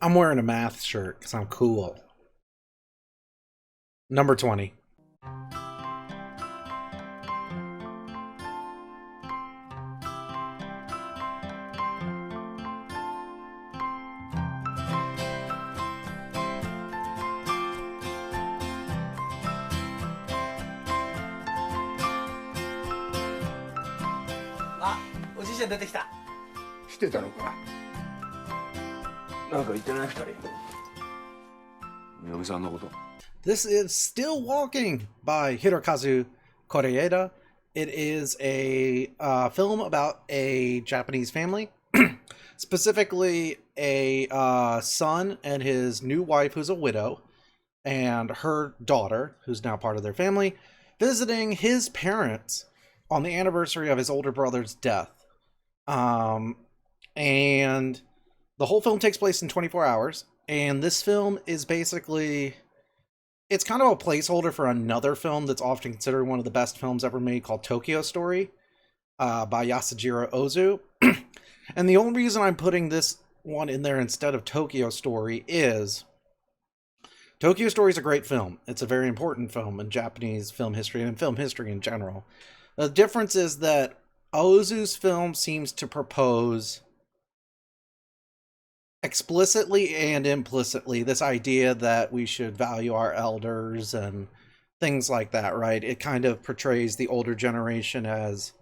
I'm wearing a math shirt because I'm cool. Number 20. あ、おじいちゃん出てきた。来てたのか。なんか言ってない二人。嫁さんのこと。This is Still Walking by Hirokazu Koreeda. It is a film about a Japanese family, specifically a son and his new wife, who's a widow, and her daughter, who's now part of their family, visiting his parents on the anniversary of his older brother's death. And the whole film takes place in 24 hours, and this film is basically, it's kind of a placeholder for another film that's often considered one of the best films ever made called Tokyo Story by Yasujiro Ozu. And the only reason I'm putting this one in there instead of Tokyo Story is Tokyo Story is a great film. It's a very important film in Japanese film history and in film history in general. The difference is that Ozu's film seems to propose explicitly and implicitly this idea that we should value our elders and things like that, right? It kind of portrays the older generation as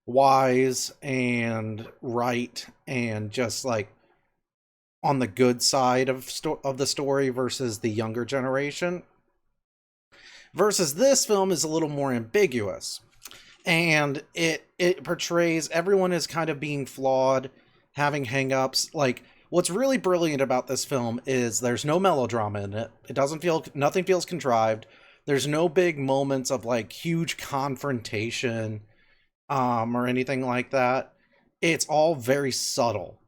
wise and right and just like on the good side of the story versus the younger generation. Versus this film is a little more ambiguous, and it portrays everyone as kind of being flawed, having hang-ups. Like, what's really brilliant about this film is there's no melodrama in it. It doesn't feel, nothing feels contrived. There's no big moments of like huge confrontation or anything like that. It's all very subtle.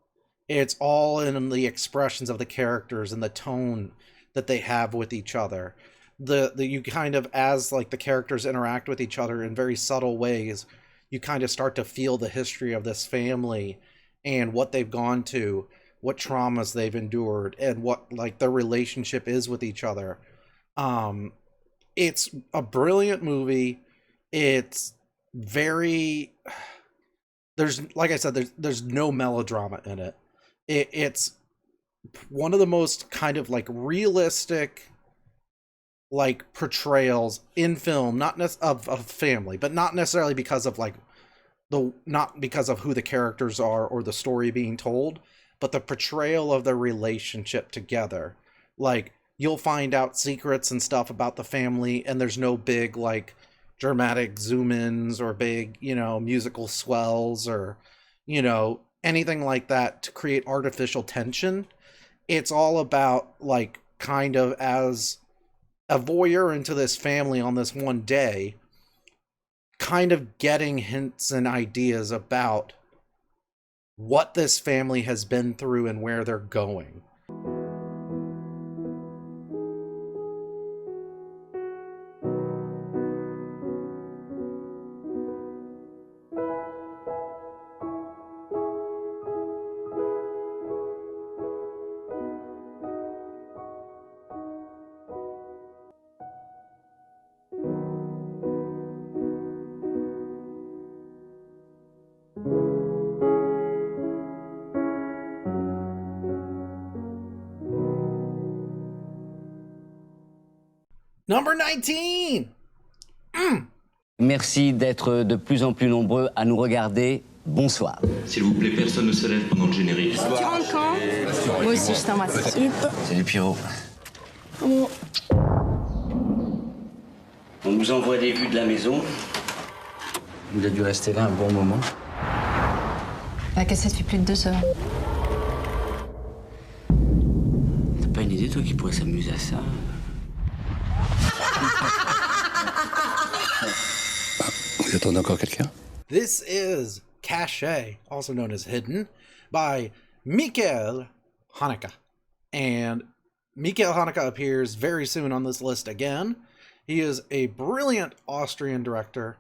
It's all in the expressions of the characters and the tone that they have with each other. The you kind of, as like the characters interact with each other in very subtle ways, you kind of start to feel the history of this family and what they've gone to, what traumas they've endured, and what like their relationship is with each other. It's a brilliant movie. It's very, there's, like I said, there's no melodrama in it. It's one of the most kind of like realistic like portrayals in film, not of family, but not necessarily because of like not because of who the characters are or the story being told, but the portrayal of their relationship together. Like, you'll find out secrets and stuff about the family, and there's no big like dramatic zoom ins or big, musical swells or, anything like that to create artificial tension. It's all about like kind of as a voyeur into this family on this one day, kind of getting hints and ideas about what this family has been through and where they're going. Number 19! Merci d'être de plus en plus nombreux à nous regarder. Bonsoir. S'il vous plaît, personne ne se lève pendant le générique. Tu rentres quand? Moi aussi, je t'embrasse. Salut Pierrot. Bon. On nous envoie des vues de la maison. Il a dû rester là un bon moment. La cassette fait plus de 2 heures. T'as pas une idée, toi, qui pourrait s'amuser à ça? Vous attendez encore quelqu'un? This is Cache, also known as Hidden, by Michael Haneke. And Michael Haneke appears very soon on this list again. He is a brilliant Austrian director,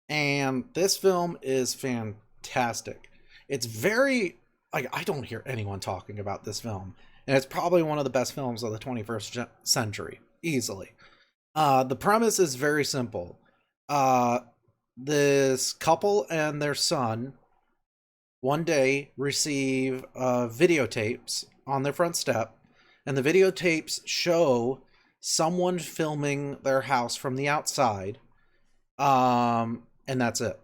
and this film is fantastic. It's very like, I don't hear anyone talking about this film, and it's probably one of the best films of the 21st century, easily. The premise is very simple. This couple and their son one day receive videotapes on their front step, and the videotapes show someone filming their house from the outside, and that's it.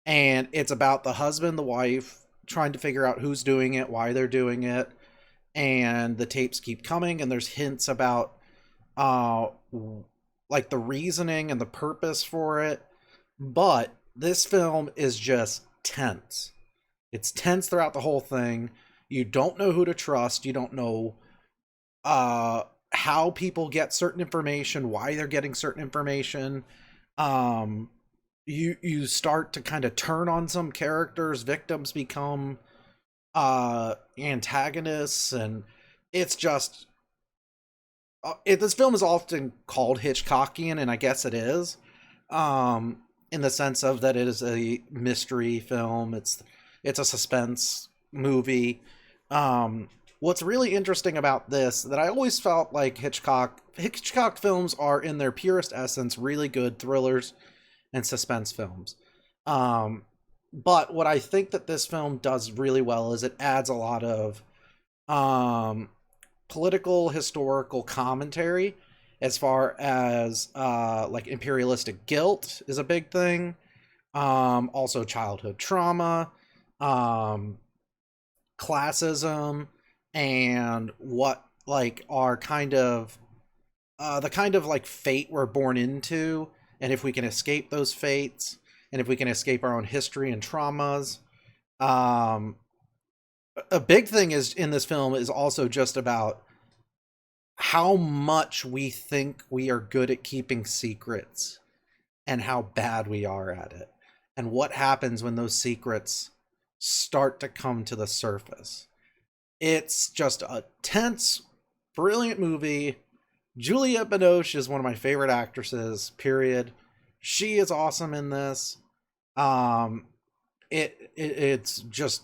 And it's about the husband, the wife, trying to figure out who's doing it, why they're doing it, and the tapes keep coming, and there's hints about like the reasoning and the purpose for it. But this film is just tense. It's tense throughout the whole thing. You don't know who to trust. You don't know how people get certain information, why they're getting certain information. You start to kind of turn on some characters. Victims become antagonists, and it's just this film is often called Hitchcockian, and I guess it is, in the sense of that it is a mystery film. It's a suspense movie. What's really interesting about this, that I always felt like Hitchcock films are, in their purest essence, really good thrillers and suspense films. But what I think that this film does really well is it adds a lot of political, historical commentary, as far as like imperialistic guilt is a big thing. Also childhood trauma, classism, and what like are kind of the kind of like fate we're born into, and if we can escape those fates, and if we can escape our own history and traumas. A big thing is in this film is also just about how much we think we are good at keeping secrets and how bad we are at it, and what happens when those secrets start to come to the surface. It's just a tense, brilliant movie. Juliette Binoche is one of my favorite actresses, period. She is awesome in this. It's just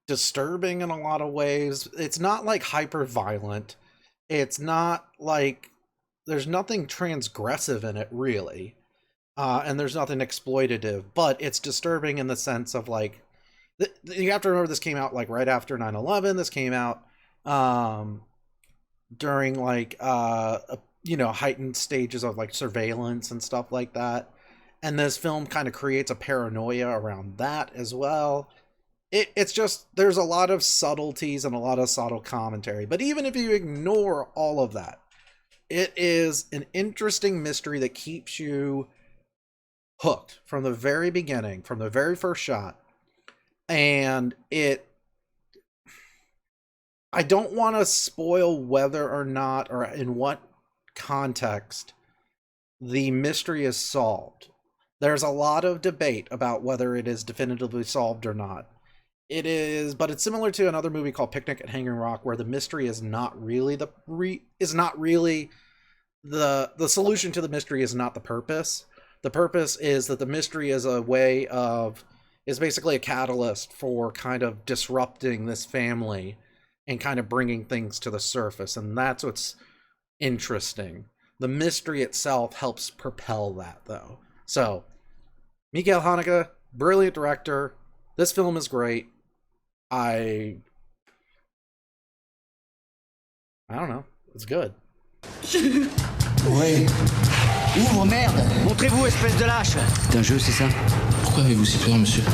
disturbing in a lot of ways. It's not like hyper violent. It's not like, there's nothing transgressive in it really, and there's nothing exploitative, but it's disturbing in the sense of like, you have to remember this came out like right after 9/11. This came out during like heightened stages of like surveillance and stuff like that, and this film kind of creates a paranoia around that as well. It's just, there's a lot of subtleties and a lot of subtle commentary, but even if you ignore all of that, it is an interesting mystery that keeps you hooked from the very beginning, from the very first shot. And I don't want to spoil whether or not, or in what context the mystery is solved. There's a lot of debate about whether it is definitively solved or not. It is, but it's similar to another movie called Picnic at Hanging Rock, where the mystery is not really the solution to the mystery is not the purpose. The purpose is that the mystery is is basically a catalyst for kind of disrupting this family and kind of bringing things to the surface, and that's what's interesting. The mystery itself helps propel that, though. So, Michael Haneke, brilliant director. This film is great. I don't know. It's good. Ouais. Ouvre, merde! Montrez-vous, espèce de lâche! C'est un jeu, c'est ça? Pourquoi avez-vous si peur, monsieur?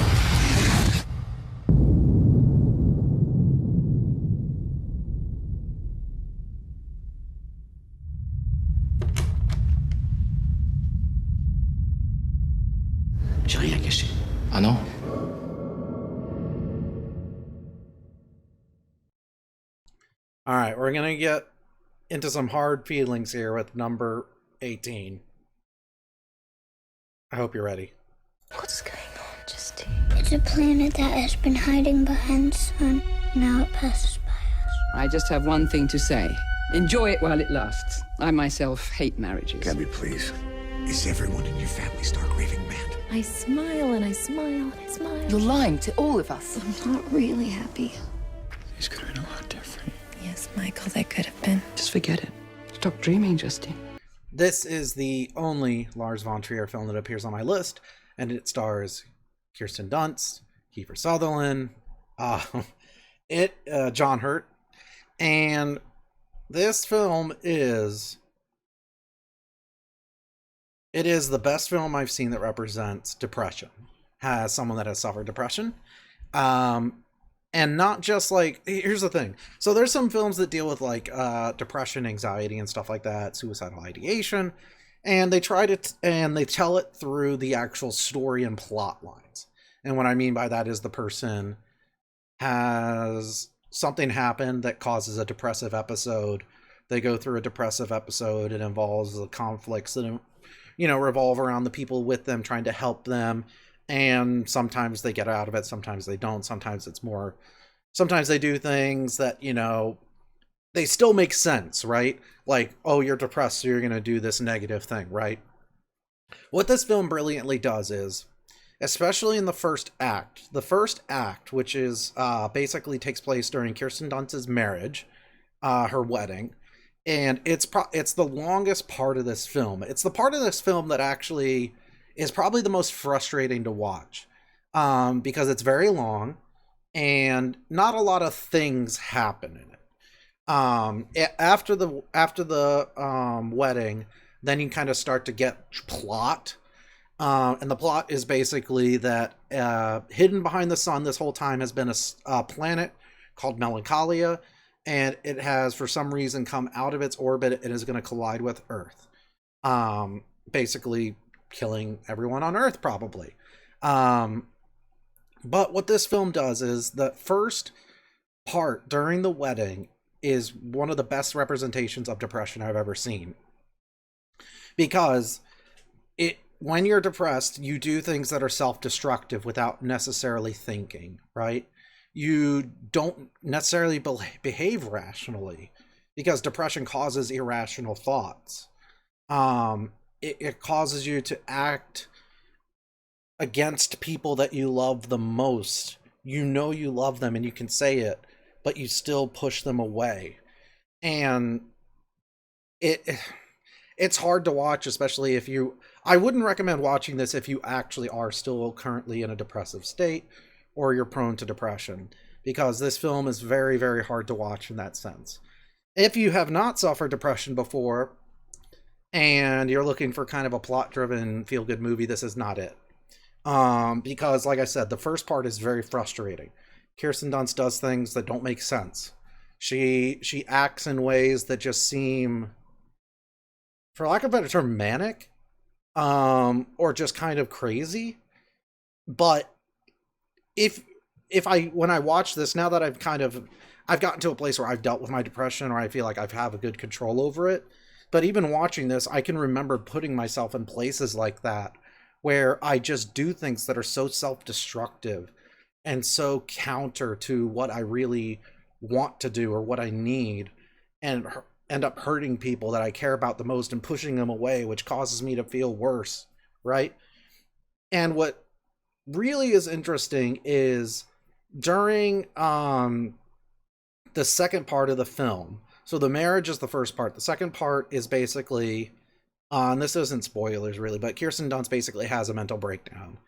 J'ai rien caché. Ah non? All right, we're going to get into some hard feelings here with number 18. I hope you're ready. What's going on, Justine? It's a planet that has been hiding behind the sun. Now it passes by us. I just have one thing to say. Enjoy it while it lasts. I myself hate marriages. Gabby, please. Is everyone in your family stark raving mad? I smile and I smile and I smile. You're lying to all of us. I'm not really happy. These could have been a lot different. Yes, Michael, they could have been. Just forget it. Stop dreaming, Justine. This is the only Lars von Trier film that appears on my list, and it stars Kirsten Dunst, Kiefer Sutherland, John Hurt, and this film is the best film I've seen that represents depression, has someone that has suffered depression, and not just like, here's the thing. So there's some films that deal with like depression, anxiety, and stuff like that, suicidal ideation, and they try to and they tell it through the actual story and plot lines. And what I mean by that is the person has something happen that causes a depressive episode. They go through a depressive episode. It involves the conflicts that, you know, revolve around the people with them, trying to help them. And sometimes they get out of it. Sometimes they don't. Sometimes they do things that, you know, they still make sense, right? Like, oh, you're depressed, so you're going to do this negative thing, right? What this film brilliantly does is, especially in the first act, which is basically takes place during Kirsten Dunst's marriage, her wedding, and it's the longest part of this film. It's the part of this film that actually is probably the most frustrating to watch, because it's very long and not a lot of things happen in it. After the wedding, then you kind of start to get plot. And the plot is basically that hidden behind the sun this whole time has been a planet called Melancholia, and it has for some reason come out of its orbit and is going to collide with Earth, basically killing everyone on Earth probably. But what this film does is the first part during the wedding is one of the best representations of depression I've ever seen, because when you're depressed, you do things that are self-destructive without necessarily thinking, right? You don't necessarily behave rationally, because depression causes irrational thoughts. It causes you to act against people that you love the most. You know you love them and you can say it, but you still push them away. And it's hard to watch, especially if I wouldn't recommend watching this if you actually are still currently in a depressive state or you're prone to depression, because this film is very, very hard to watch in that sense. If you have not suffered depression before and you're looking for kind of a plot-driven feel-good movie, this is not it. Because, like I said, the first part is very frustrating. Kirsten Dunst does things that don't make sense. She acts in ways that just seem, for lack of a better term, manic, or just kind of crazy. But when I watch this, now that I've gotten to a place where I've dealt with my depression, or I feel like I have a good control over it. But even watching this, I can remember putting myself in places like that, where I just do things that are so self-destructive and so counter to what I really want to do or what I need, and end up hurting people that I care about the most and pushing them away, which causes me to feel worse, right? And what really is interesting is during the second part of the film, so the marriage is the first part. The second part is basically, and this isn't spoilers really, but Kirsten Dunst basically has a mental breakdown.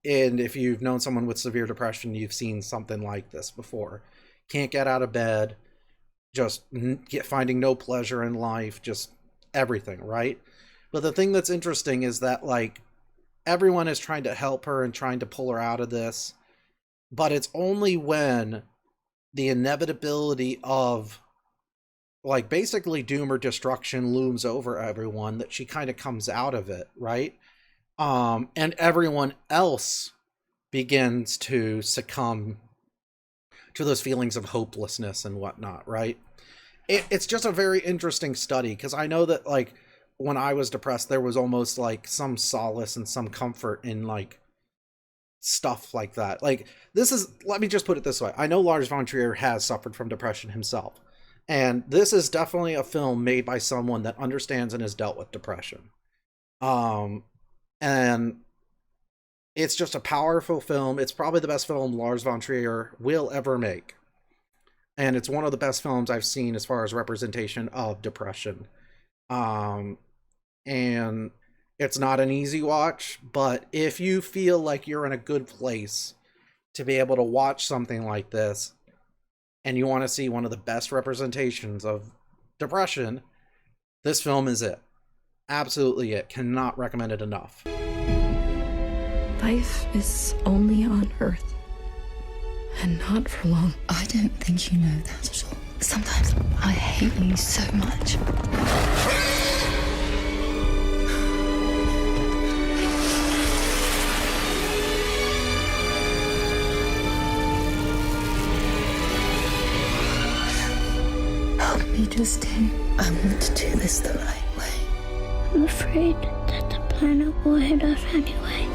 And if you've known someone with severe depression, you've seen something like this before. Can't get out of bed, just finding no pleasure in life, just everything, right? But the thing that's interesting is that, like, everyone is trying to help her and trying to pull her out of this, but it's only when the inevitability of, like, basically doom or destruction looms over everyone that she kind of comes out of it, right? And everyone else begins to succumb to those feelings of hopelessness and whatnot, right? It's just a very interesting study, because I know that, like, when I was depressed, there was almost like some solace and some comfort in, like, stuff like that. Like, let me just put it this way. I know Lars von Trier has suffered from depression himself, and this is definitely a film made by someone that understands and has dealt with depression. And it's just a powerful film. It's probably the best film Lars von Trier will ever make. And it's one of the best films I've seen as far as representation of depression. And it's not an easy watch, but if you feel like you're in a good place to be able to watch something like this, and you want to see one of the best representations of depression, this film is it. Absolutely it. Cannot recommend it enough. Life is only on Earth. And not for long. I don't think you know that at all. Sometimes I hate you so much. Help me, Justine. I want to do this the right way. I'm afraid that the planet will hit us anyway.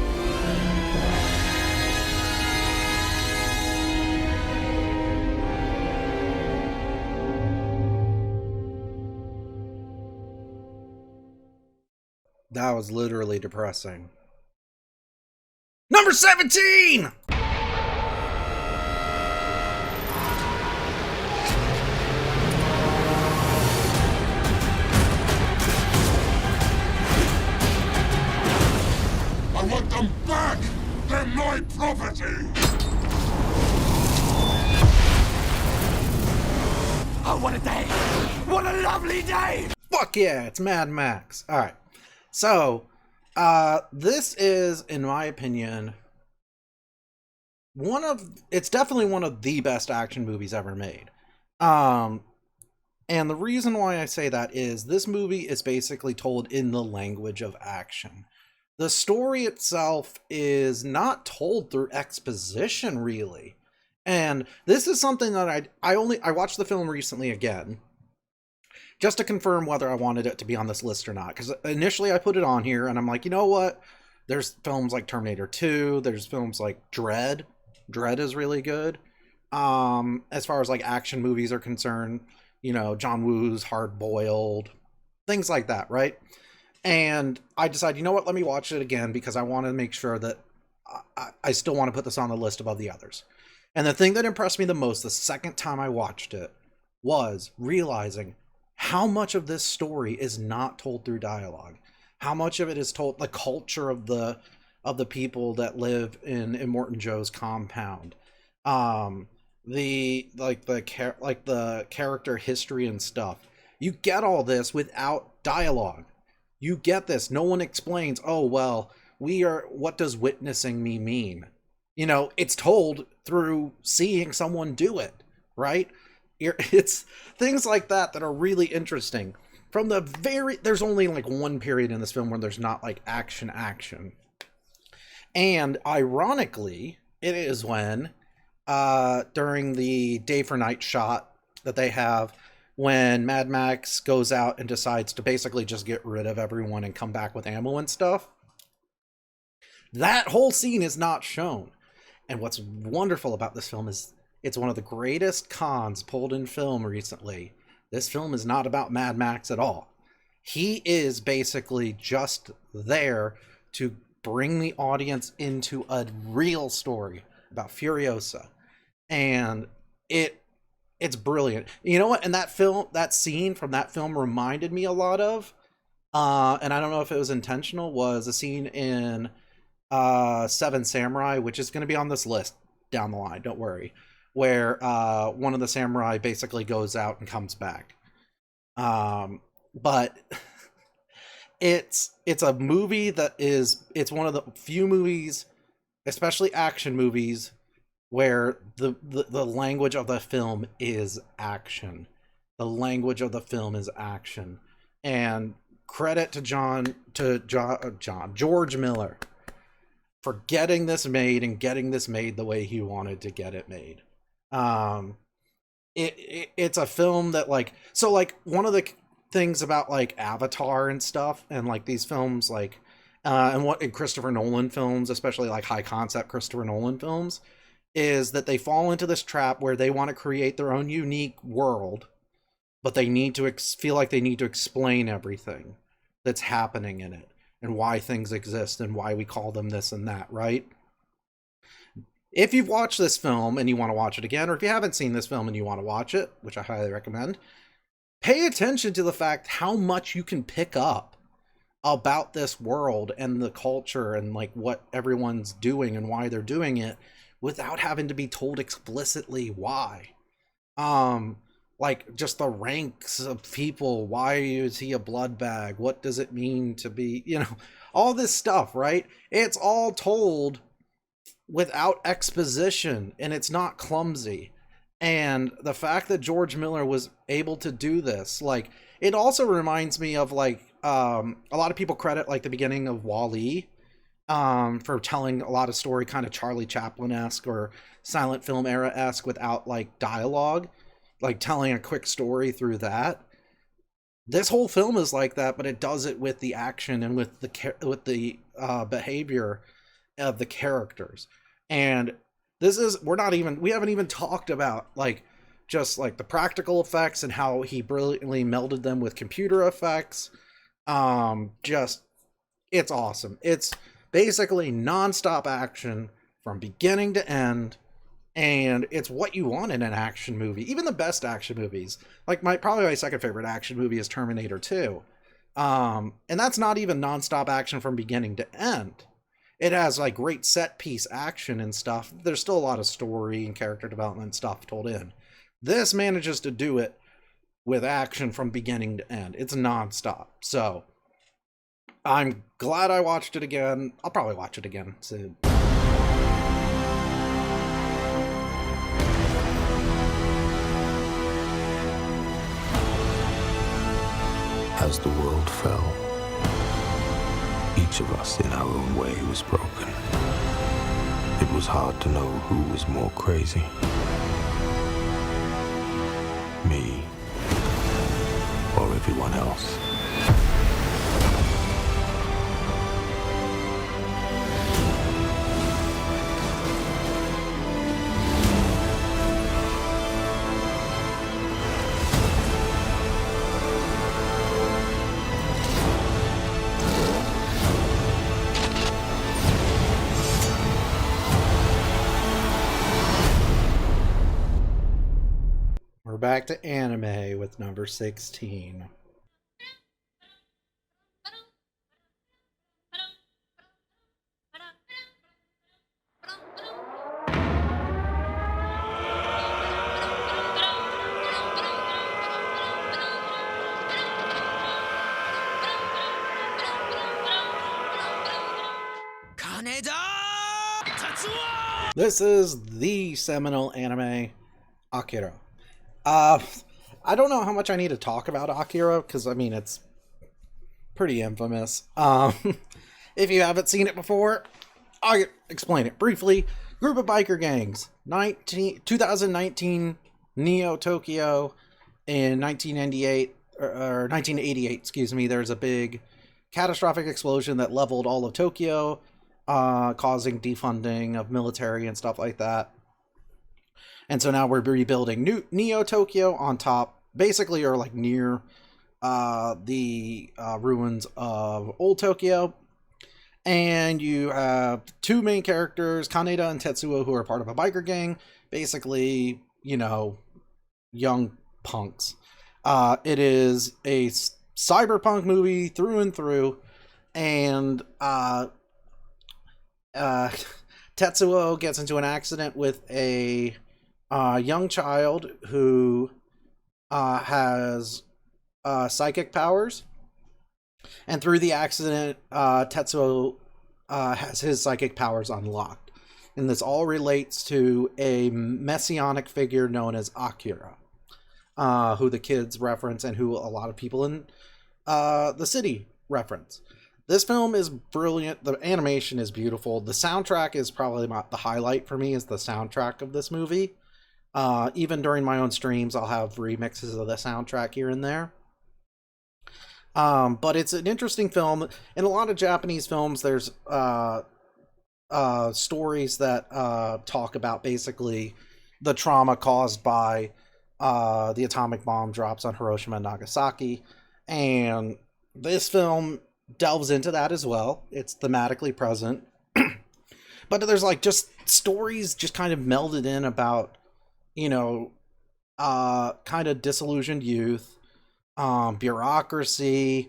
That was literally depressing. Number 17! I want them back! They're my property! Oh, what a day! What a lovely day! Fuck yeah, it's Mad Max. Alright. So, this is, in my opinion, it's definitely one of the best action movies ever made. And the reason why I say that is this movie is basically told in the language of action. The story itself is not told through exposition, really. And this is something that I watched the film recently again, just to confirm whether I wanted it to be on this list or not. Because initially I put it on here, and I'm like, you know what? There's films like Terminator 2. There's films like Dread. Dread is really good. As far as like action movies are concerned, you know, John Woo's Hard Boiled, things like that, right? And I decided, you know what? Let me watch it again because I want to make sure that I still want to put this on the list above the others. And the thing that impressed me the most the second time I watched it was realizing how much of this story is not told through dialogue. How much of it is told, the culture of the people that live in Immortan Joe's compound. The character history and stuff. You get all this without dialogue. You get this. No one explains, oh, well, what does witnessing me mean? You know, it's told through seeing someone do it, right? It's things like that are really interesting. There's only like one period in this film where there's not like action. And ironically, it is when, during the day for night shot that they have, when Mad Max goes out and decides to basically just get rid of everyone and come back with ammo and stuff. That whole scene is not shown. And what's wonderful about this film is it's one of the greatest cons pulled in film recently. This film is not about Mad Max at all. He is basically just there to bring the audience into a real story about Furiosa. And it's brilliant. You know what? And that scene from that film reminded me a lot of, and I don't know if it was intentional, was a scene in Seven Samurai, which is going to be on this list down the line, don't worry, where one of the samurai basically goes out and comes back. But it's a movie it's one of the few movies, especially action movies, where the language of the film is action. The language of the film is action. And credit to George Miller for getting this made and getting this made the way he wanted to get it made. It's a film that one of the things about like Avatar and stuff, and like these films like and Christopher Nolan films, especially like high concept Christopher Nolan films, is that they fall into this trap where they want to create their own unique world, but they need to feel like they need to explain everything that's happening in it. and why things exist and why we call them this and that, right? If you've watched this film and you want to watch it again, or if you haven't seen this film and you want to watch it, which I highly recommend, pay attention to the fact how much you can pick up about this world and the culture and like what everyone's doing and why they're doing it without having to be told explicitly why. Like just the ranks of people. Why is he a blood bag? What does it mean to be, all this stuff, right? It's all told without exposition, and it's not clumsy. And the fact that George Miller was able to do this, like, it also reminds me of like a lot of people credit like the beginning of Wall-E for telling a lot of story kind of Charlie Chaplin-esque or silent film era-esque without like dialogue, like telling a quick story through that. This whole film is like that, but it does it with the action and with the behavior of the characters. And we haven't even talked about like just like the practical effects and how he brilliantly melded them with computer effects. It's awesome. It's basically non-stop action from beginning to end, and it's what you want in an action movie. Even the best action movies, like probably my second favorite action movie is Terminator 2. And that's not even non-stop action from beginning to end. It has like great set piece action and stuff. There's still a lot of story and character development stuff told in. This manages to do it with action from beginning to end. It's nonstop. So I'm glad I watched it again. I'll probably watch it again soon. As the world fell, each of us in our own way was broken. It was hard to know who was more crazy. Me or everyone else. We're back to anime with number 16. This is the seminal anime, Akira. I don't know how much I need to talk about Akira, because, I mean, it's pretty infamous. If you haven't seen it before, I'll explain it briefly. Group of biker gangs, 2019 Neo Tokyo, in 1998, or 1988, excuse me, there's a big catastrophic explosion that leveled all of Tokyo, causing defunding of military and stuff like that. And so now we're rebuilding Neo Tokyo on top, basically, or like near the ruins of Old Tokyo. And you have two main characters, Kaneda and Tetsuo, who are part of a biker gang. Basically, young punks. It is a cyberpunk movie through and through. And Tetsuo gets into an accident with a young child who has psychic powers, and through the accident, Tetsuo has his psychic powers unlocked, and this all relates to a messianic figure known as Akira, who the kids reference and who a lot of people in the city reference. This film is brilliant. The animation is beautiful. The soundtrack is probably the highlight for me, is the soundtrack of this movie. Even during my own streams, I'll have remixes of the soundtrack here and there. But it's an interesting film. In a lot of Japanese films, there's stories that talk about basically the trauma caused by the atomic bomb drops on Hiroshima and Nagasaki. And this film delves into that as well. It's thematically present. But there's like just stories just kind of melded in about, you know, kind of disillusioned youth, bureaucracy,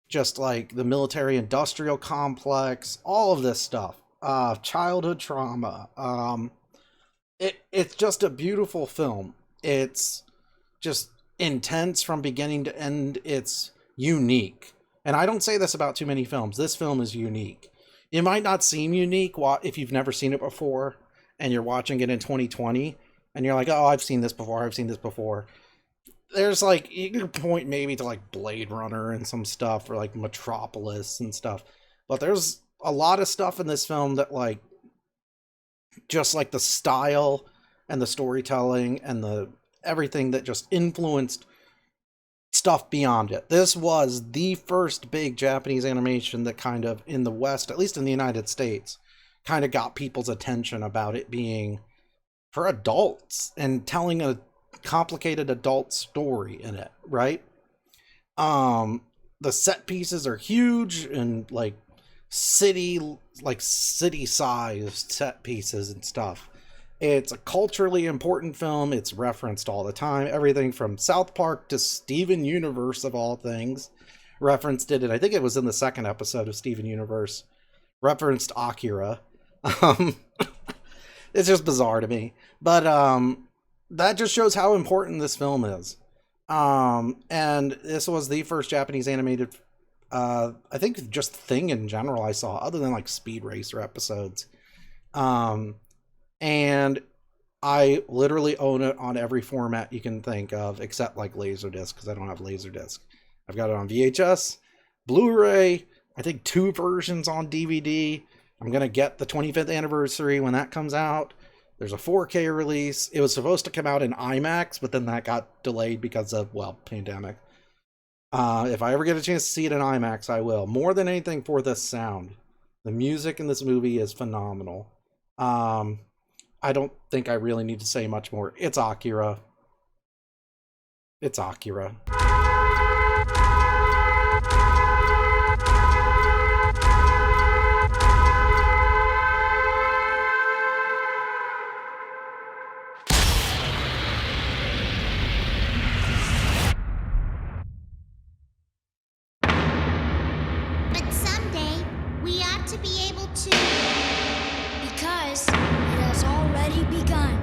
just like the military industrial complex, all of this stuff, childhood trauma. It's just a beautiful film. It's just intense from beginning to end. It's unique. And I don't say this about too many films. This film is unique. It might not seem unique if you've never seen it before and you're watching it in 2020 and you're like, oh, I've seen this before. There's like, you can point maybe to like Blade Runner and some stuff, or like Metropolis and stuff. But there's a lot of stuff in this film that like, just like the style and the storytelling and the everything that just influenced stuff beyond it. This was the first big Japanese animation that kind of in the West, at least in the United States, kind of got people's attention about it being for adults and telling a complicated adult story in it, right? The set pieces are huge and like city-sized set pieces and stuff. It's a culturally important film. It's referenced all the time. Everything from South Park to Steven Universe, of all things, referenced it. And I think it was in the second episode of Steven Universe, referenced Akira. It's just bizarre to me. But that just shows how important this film is. And this was the first Japanese animated, I think just thing in general I saw, other than like Speed Racer episodes. And I literally own it on every format you can think of, except like Laserdisc, because I don't have Laserdisc. I've got it on VHS, Blu-ray, I think 2 versions on DVD. I'm going to get the 25th anniversary when that comes out. There's a 4K release. It was supposed to come out in IMAX, but then that got delayed because of, well, pandemic. If I ever get a chance to see it in IMAX, I will. More than anything for the sound. The music in this movie is phenomenal. I don't think I really need to say much more. It's Akira. It's Akira. But someday, we ought to be able to... Because it has already begun.